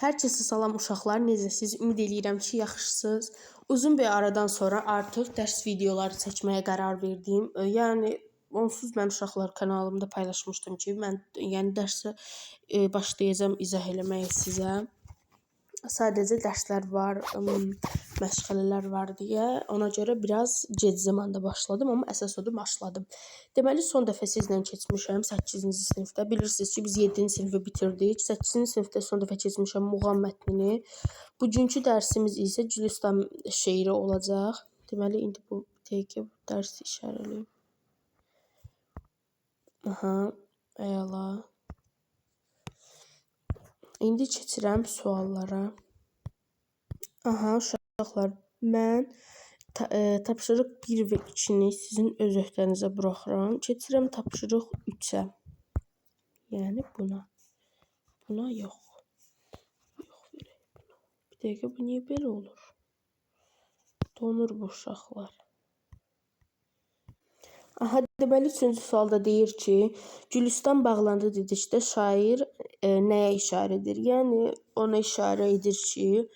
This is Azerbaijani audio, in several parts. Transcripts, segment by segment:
Hər kəsə salam uşaqlar, necəsiz? Ümid eləyirəm ki, yaxşısınız. Uzun bir aradan sonra artıq dərs videoları çəkməyə qərar verdim. Yəni onsuz mən uşaqlar kanalımda paylaşmışdım ki, mən dərsə başlayacağam izah eləməyə sizə. Sadəcə dərslər var, məşğələlər var deyə ona görə biraz gec zamanda başladım, amma əsas odur başladım. Deməli, son dəfə sizlə keçmişəm 8-ci sinifdə. Bilirsiniz ki, biz 7-ci sinifi bitirdik. 8-ci sinifdə son dəfə keçmişəm muğam mətnini. Bugünkü dərsimiz isə Gülüstan şeiri olacaq. Deməli, indi bu dəqiqə dərsi işarələyim. Aha, əla. İndi keçirəm suallara. Aha, uşaqlar, mən tapşırıq 1 və 2-ni sizin öz öhdənizə buraxıram. Keçirəm tapşırıq 3-ə. Yəni buna. Buna yox. Yox verək buna. Bir dəqiqə, bu niyə belə olur? Donur bu uşaqlar. Aha, deməli 3-cü sualda deyir ki, Gülüstan bağlandı dedikdə şair nəyə işarə edir? Yəni ona işarə edir ki,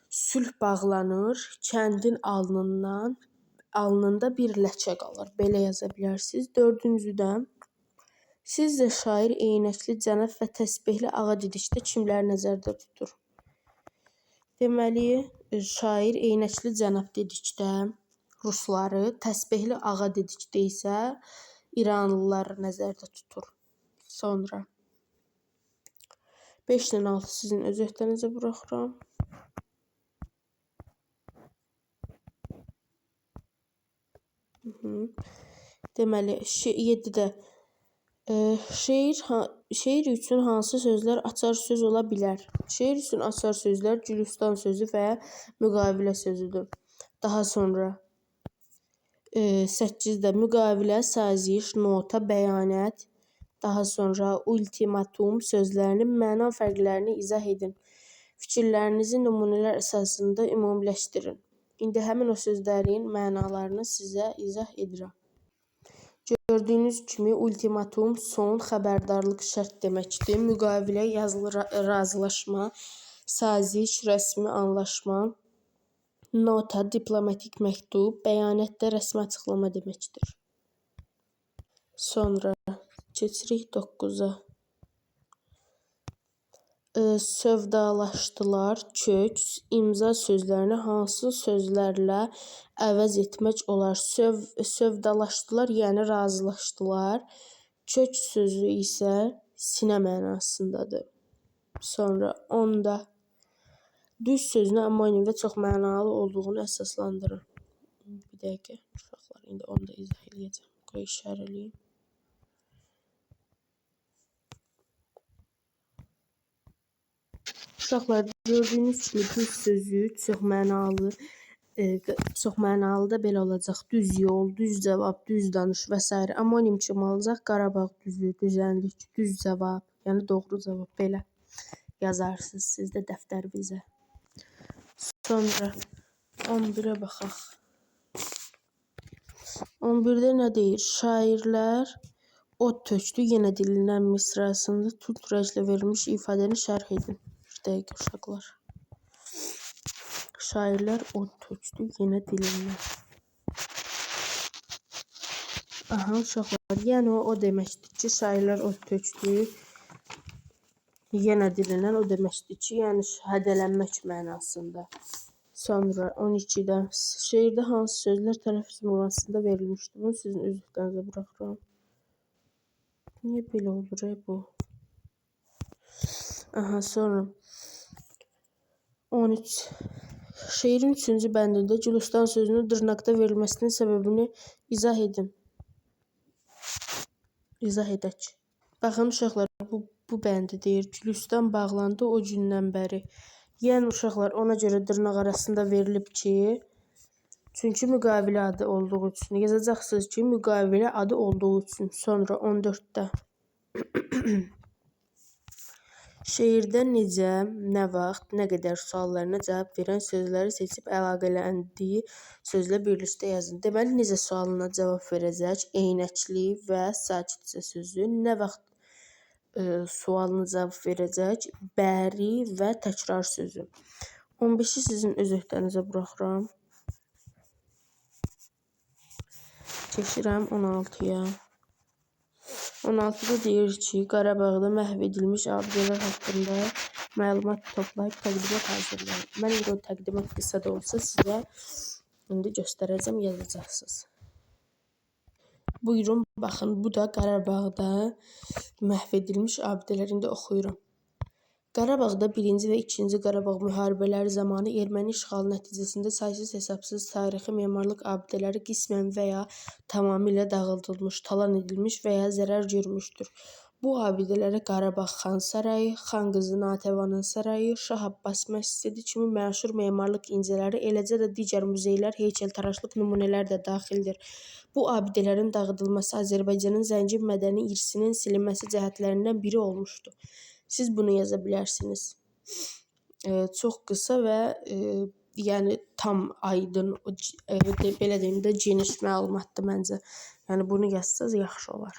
sülh bağlanır, kəndin alnında bir ləkə qalır. Belə yaza bilərsiniz. 4-cüdən sizcə şair eynəkli cənab və təsbehli ağa dedikdə kimləri nəzərdə tutur? Deməli, şair eynəkli cənab dedikdə rusları, təsbehli ağa dedikdə isə İranlıları nəzərdə tutur. Sonra 5-lə 6 sizin öz öhdənizə buraxıram. Deməli, 7-də şeir üçün hansı sözlər açar söz ola bilər? Şeir üçün açar sözlər Gülüstan sözü və müqavilə sözüdür. Daha sonra 8-də müqavilə, saziş, nota, bəyanət, daha sonra ultimatum sözlərinin məna fərqlərini izah edin. Fikirlərinizi nümunələr əsasında ümumiləşdirin. İndi həmin o sözlərin mənalarını sizə izah edirəm. Gördüyünüz kimi ultimatum son, xəbərdarlıq şərt deməkdir. Müqavilə yazılı razılaşma, saziş rəsmi anlaşma, nota diplomatik məktub, bəyanət də rəsmi açıqlama deməkdir. Sonra keçirik 9-a. Sövdalaşdılar, kök, imza sözlərini hansı sözlərlə əvəz etmək olar? Sövdalaşdılar, yəni razılaşdılar. Kök sözü isə sinə mənasındadır. Sonra 10-da düz sözünü amonim və çox mənalı olduğunu əsaslandırın. Bir dəqiqə, uşaqlar, indi onu da izah edəcəm. Qoy işarəliyim. Uşaqlar, gördüyünüz kimi düz sözü çox mənalı da belə olacaq. Düz yol, düz cavab, düz danış və s. Amonim kimi olacaq. Qarabağ düzü, düzənlik, düz cavab, yəni doğru cavab belə yazarsınız siz də dəftərinizə. Sonra 11-ə baxaq. 11-də nə deyir? Şairlər od tökdü yenə dilindən misrasında türkcə verilmiş ifadəni şərh edin. Bir dəqiqə uşaqlar. Şairlər od tökdü yenə dilindən. Aha, uşaqlar, yəni o deməkdir ki, şairlər od tökdü yenə dilindən, o deməkdir ki, yəni hədələnmək mənasında. Sonra 12-də şeirdə hansı sözlər tələffüz mənasında verilmişdir? Bunu sizin öz öhdənizə buraxıram. Niyə belə olur bu? Aha, sonra 13. Şeirin 3-cü bəndində Gülüstan sözünün dırnaqda verilməsinin səbəbini izah edin. İzah edək. Baxın uşaqlar, bu bəndi deyir. Gülüstan bağlandı o gündən bəri. Yəni uşaqlar, ona görə dırnaq arasında verilib ki, çünki müqavilə adı olduğu üçün. Yazacaqsınız ki, müqavilə adı olduğu üçün. Sonra 14-də şeirdə necə, nə vaxt, nə qədər suallarına cavab verən sözləri seçib əlaqələndiyi sözlə birlikdə yazın. Deməli, necə sualına cavab verəcək? Eynəkli və sakitcə sözü. Nə vaxt sualına cavab verəcək. Bəri və təkrar sözü. 15-i sizin öz öhdənizə buraxıram. Keçirəm 16-ya. 16-da deyir ki, Qarabağda məhv edilmiş abidələr haqqında məlumat toplayıb təqdimat hazırlayın. Mən o təqdimat qısa da olsa sizə indi göstərəcəm, yazacaqsınız. Buyurun, baxın, bu da Qarabağda məhv edilmiş abidələr. İndi oxuyuram. Qarabağda 1-ci və 2-ci Qarabağ müharibələri zamanı erməni işğalı nəticəsində saysız-hesabsız tarixi memarlıq abidələri qismən və ya tamamilə dağıdılmış, talan edilmiş və ya zərər görmüşdür. Bu abidələrə Qarabağ Xan Sarayı, Xan qızı Natəvanın sarayı, Şah Abbas məscidi kimi məşhur memarlıq incələri, eləcə də digər muzeylər, heykəltaraşlıq nümunələri də daxildir. Bu abidələrin dağıdılması Azərbaycanın zəngin mədəni irsinin silinməsi cəhətlərindən biri olmuşdur. Siz bunu yaza bilərsiniz. Çox qısa və yəni tam aydın, belə deyim də geniş məlumatdır məncə. Yəni bunu yazsanız yaxşı olar.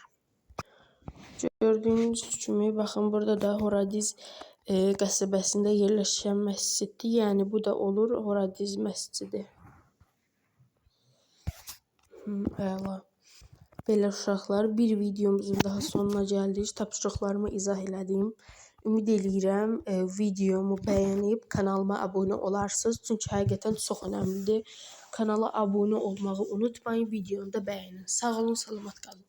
Gördüyünüz kimi, baxın, burada da Horadiz qəsəbəsində yerləşən məsciddir. Yəni bu da olur Horadiz məscidi. Əla. Belə uşaqlar, bir videomuzun daha sonuna gəldik. Tapşırıqlarımı izah elədim. Ümid eləyirəm videomu bəyənib kanalıma abunə olarsınız. Çünki həqiqətən çox önəmlidir. Kanala abunə olmağı unutmayın, videonu da bəyənin. Sağ olun, salamat qalın.